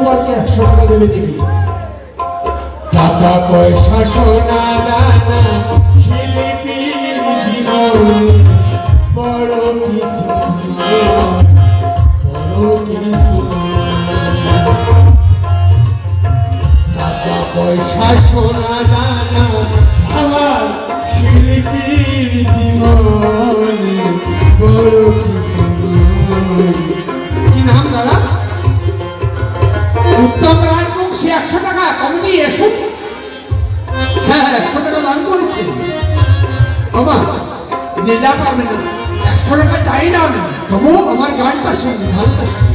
গোপালকে 100 টাকা দেবে দেখি। টাকা পয়সা সোনা দানা শিল্পীর জীবনে বড় কিছু বড় কিছু। টাকা পয়সা সোনা দানা আমার শিল্পীর জীবনে বড় কিছু। কি নাম দাদা? উত্তম রাজবংশী। 100 টাকা কমিটি এসো। হ্যাঁ 100 টাকা দান করেছি বাবা। যে যা পাবেন 100 টাকা চাই না আমি, তবু আমার গানটা শুনুন, গানটা শুনুন।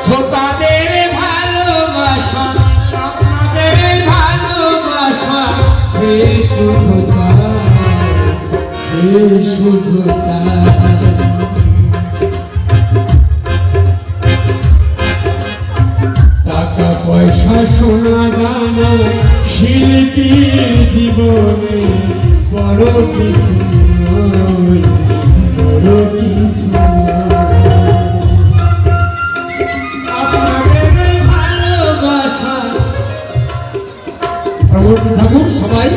শ্রোতাদের ভালোবাসা আপনাদের ভালোবাসা সে শুধু চায়, সে শুধু চায়। টাকা পয়সা সোনা দানা শিল্পীর জীবনে বড় কিছু নয়, বড় কিছু আপনাদের ভালোবাসা। থাকুন সবাই,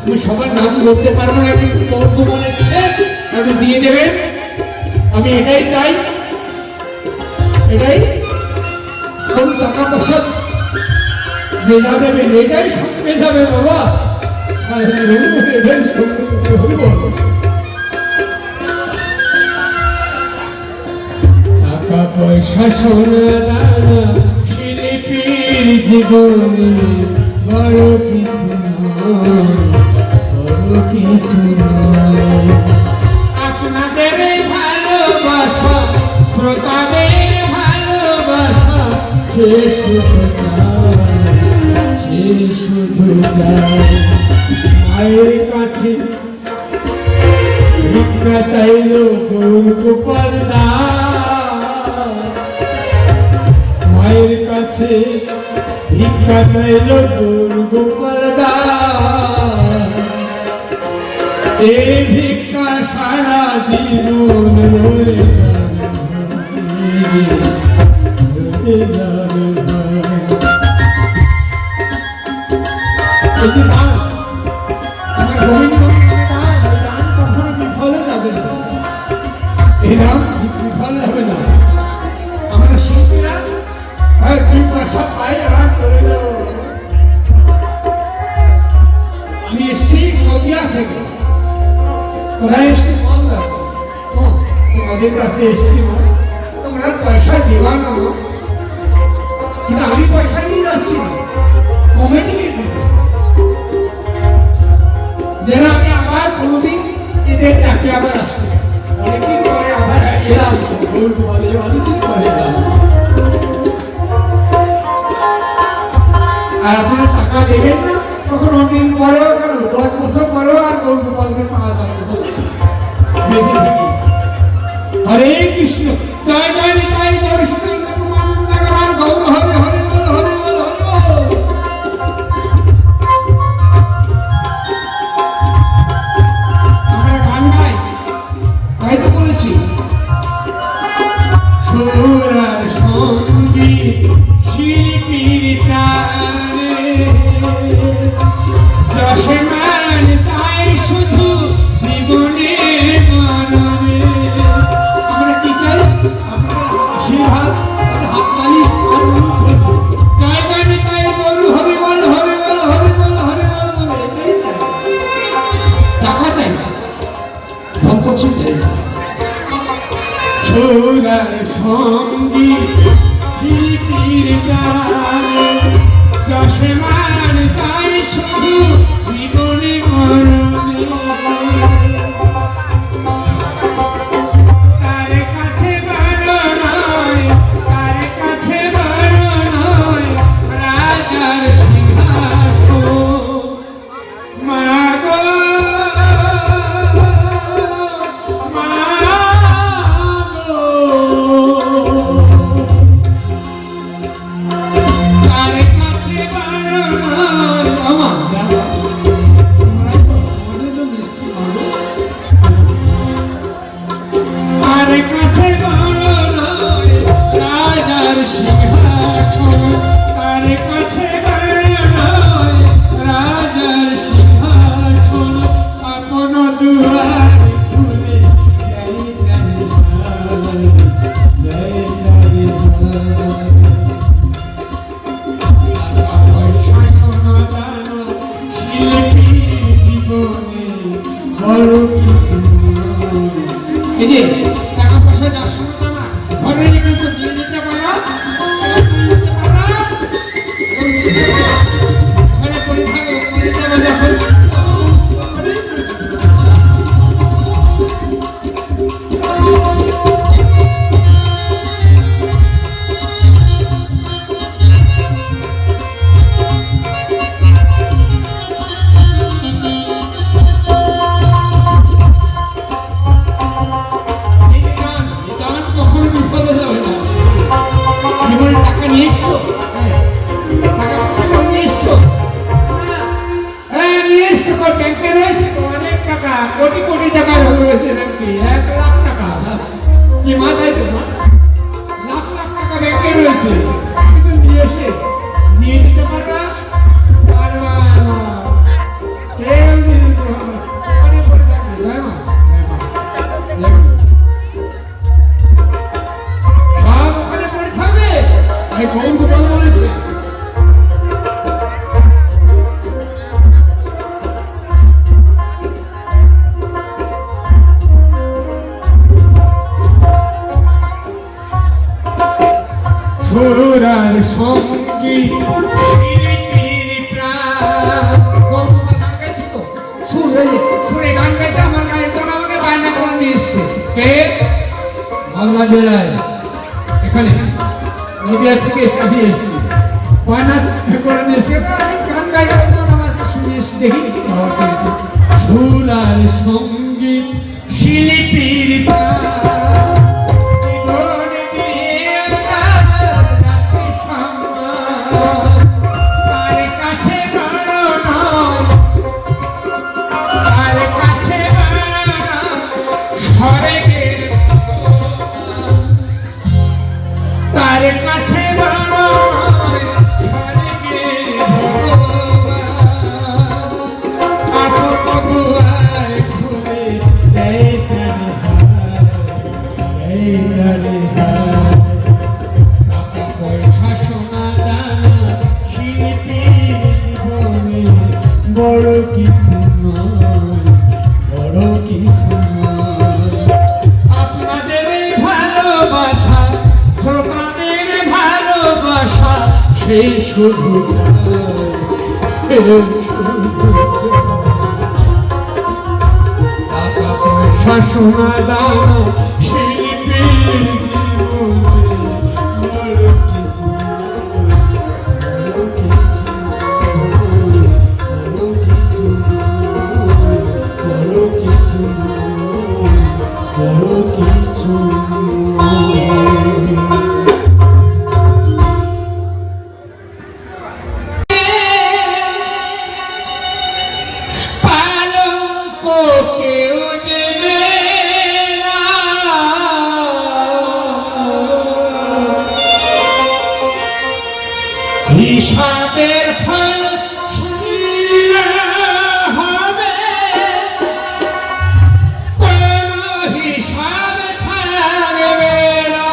আমি সবার নাম বলতে পারবো না, কিন্তু গোপন এসছে আপনি দিয়ে দেবেন। আমি এটাই চাই, এটাই। কোন টাকা পয়সা যে যা দেবেন এটাই সঙ্গে যাবে বাবা, এটাই সঙ্গে। টাকা পয়সা সোনা দানা শিল্পীর জীবনে বড় কিছু নয়, বড় কিছু নয়। আপনাদের ভালোবাসা শ্রোতাদের ভালোবাসা সে শুধু চায়, সে শুধু চায়। মায়ের কাছে ভিক্ষা চাইল গৌর গোপাল দাস, মায়ের কাছে ভিক্ষা চাইল গৌর গোপাল দাস। এই ভিক্ষা সারা জীবন রয়ে আমরা শিল্পীরা সব বাইরে ভাগ করে দেব। আমি এসছি নদিয়া থেকে, কোথায় এসছি মালদা, ওদের কাছে এসছি। তোমরা পয়সা দেওয়া না, কিন্তু আমি পয়সা নিয়ে যাচ্ছি না, কমিটিকে দেবো, যেন আমি আবার কোনোদিন এদের ডাকে আবার আসতে। অনেকদিন পরে আবার এলাম, অনেকদিন পরে এলাম। আর আপনারা টাকা দেবেন না, তখন অনেকদিন পরেও কেন 10 বছর পরেও আর গৌর গোপালকে পাওয়া যাবে না, বেঁচে থাকি। হরে কৃষ্ণ, জয় জয় নিতাই গৌর সুন্দর গৌর হরে হরে বল, হরে বল, হরে বল। আমরা গান গাই, তাই তো বলেছি। সুর আর সঙ্গীত শিল্পীর প্রাণে যশে মান তাই শুধু জীবনে মরণে। আমরা কি চাই? আশীর্বাদ, হাততালি, জয় গান তাই গরু হরি বল, হরি বল, হরি বল, হরি বল বলে এটাই চাই। টাকা চাই না, ভক্তি চাই না। সুর আর সঙ্গীত শিল্পীর গানে যশে মান তাই শুধু জীবনে মরণে। তার কাছে বড় নয়, তার কাছে বড় নয় রাজার সিংহাসন। মা গো মা গো, তার কাছে বড় নয়। তার কাছে বড় নয় রাজার সিংহাসন। শাসন তার কাছে বানায় রাজার সিংহাসন আপন দুয়ার খুলে দেয় তারে ধার, দেয় তারে ধার। টাকা পয়সা সোনা দানা শিল্পীর জীবনে বড় কিছু নয়। এই যে টাকা পয়সা যা সোনা দানা ঘরে রেখে তো দিয়ে দিতে পারা, ঘরে পড়ে থাকো, পড়ে যাবে যখন কোটি কোটি টাকা রয়েছে নাকি 1 লাখ টাকা কি মাথায় তো লাখ লাখ টাকা ব্যাংকে রয়েছে কিন্তু নিয়ে এসে নিয়ে দিতে পারবা পারবা না কেউ নিয়ে দিতে পারবা ওখানে পড়ে থাকবে সব ওখানে পড়ে থাকবে আমি গৌর গোপাল বলেছে সুরার সঙ্গী শিল্পীর প্রাণ গৌরবা গান গাইছে তো সুরে গান গাইছে আমার গায়ে তোরা আমাকে বায়না করে নিয়ে এসছে কে মালদা জেলায় এখানে নদিয়া থেকে আমি এসেছি বায়না করে নিয়ে এসছে গান গাইছে আমার শুনে এসে দেখি সুরার সঙ্গী শিল্পীর প্রাণ বড় কিছু নয়, বড় কিছু নয়। আপনাদের ভালোবাসা, তোমাদের ভালোবাসা সেই শুধু টাকা পয়সা সোনা দানা শিল্পীর জীবনে বড় কিছু হিসাবের ফল হবে কোন হিসাব থাকবে না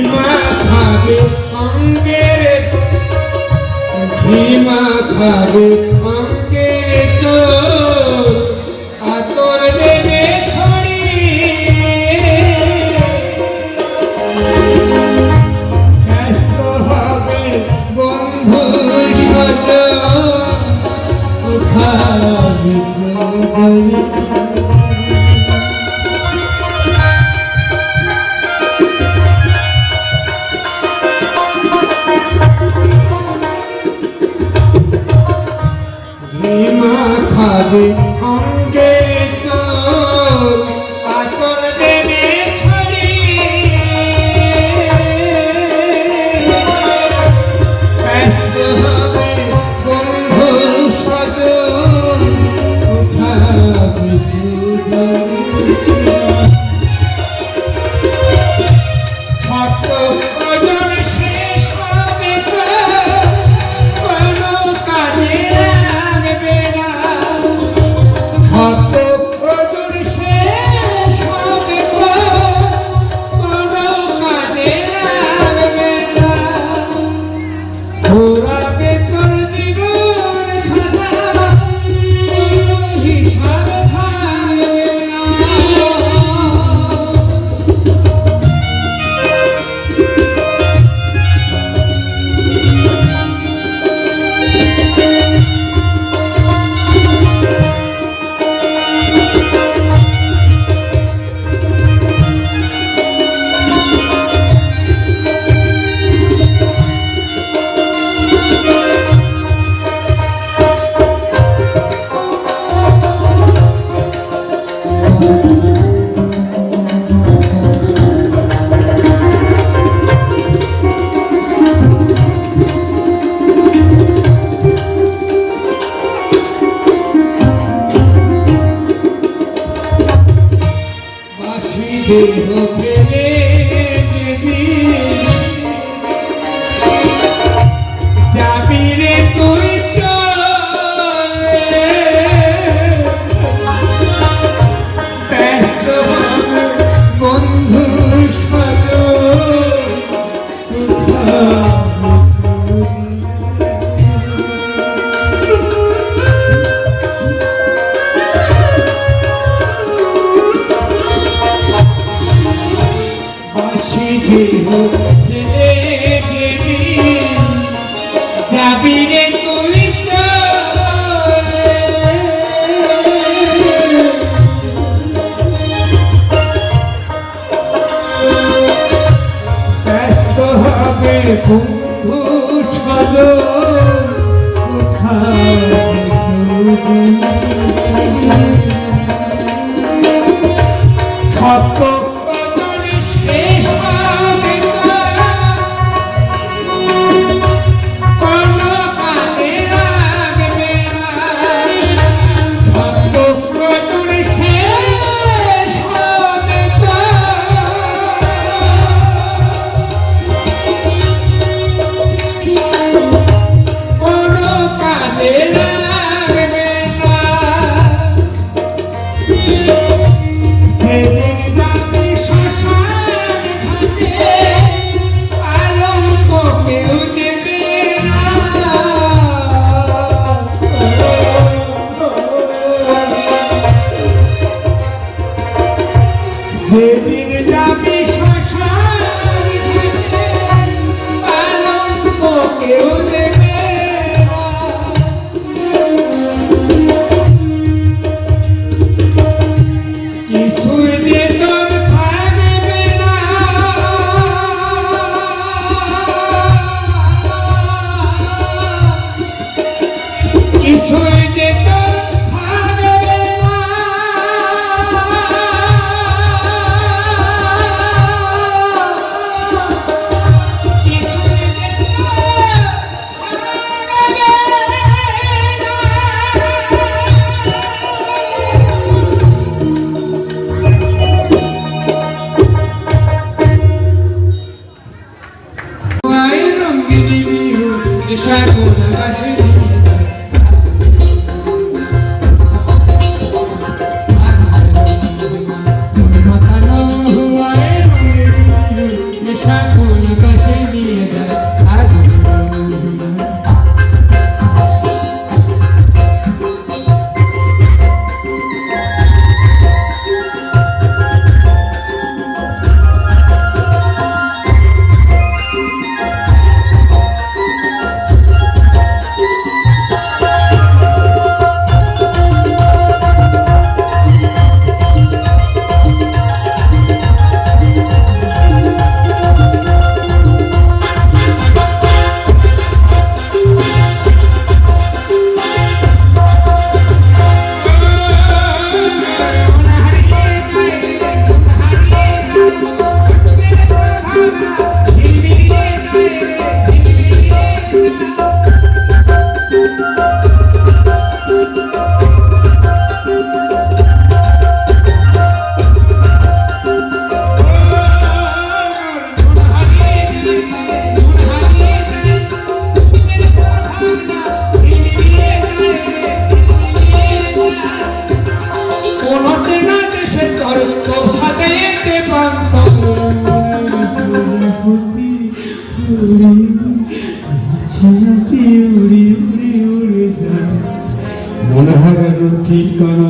খাবে অঙ্গের ভীমা খাবে অঙ্গের তো আতর দেবে ছড়িয়ে ব্যস্ত হবে বন্ধু সজ উঠাবে চোখ খাবে অঙ্গের তোর আতর দেবে ছড়িয়ে ব্যস্ত হবে বন্ধু সজন উঠাবে ছোট ওজন শেষ হবে কোনো কাজে দেহ ফেলে যাবি রে তুই ব্যস্ত বন্ধু যাবি রে তুই ব্যস্ত হবে বন্ধু সজ সত্য শেষ হবে কোনো কাজে লাগবে না সত্য শেষ হবে কোনো কাজে লাগবে না যেদিন যাবি শ্মশান আলঙ্ক কেউ দেবে কিছুই যে তোর থাকবে না কিছুই যে তোর থাকবে না Shakul আকাশে নিয়ে যায় আগুন। মনহারানোর ঠিকানা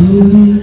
Holy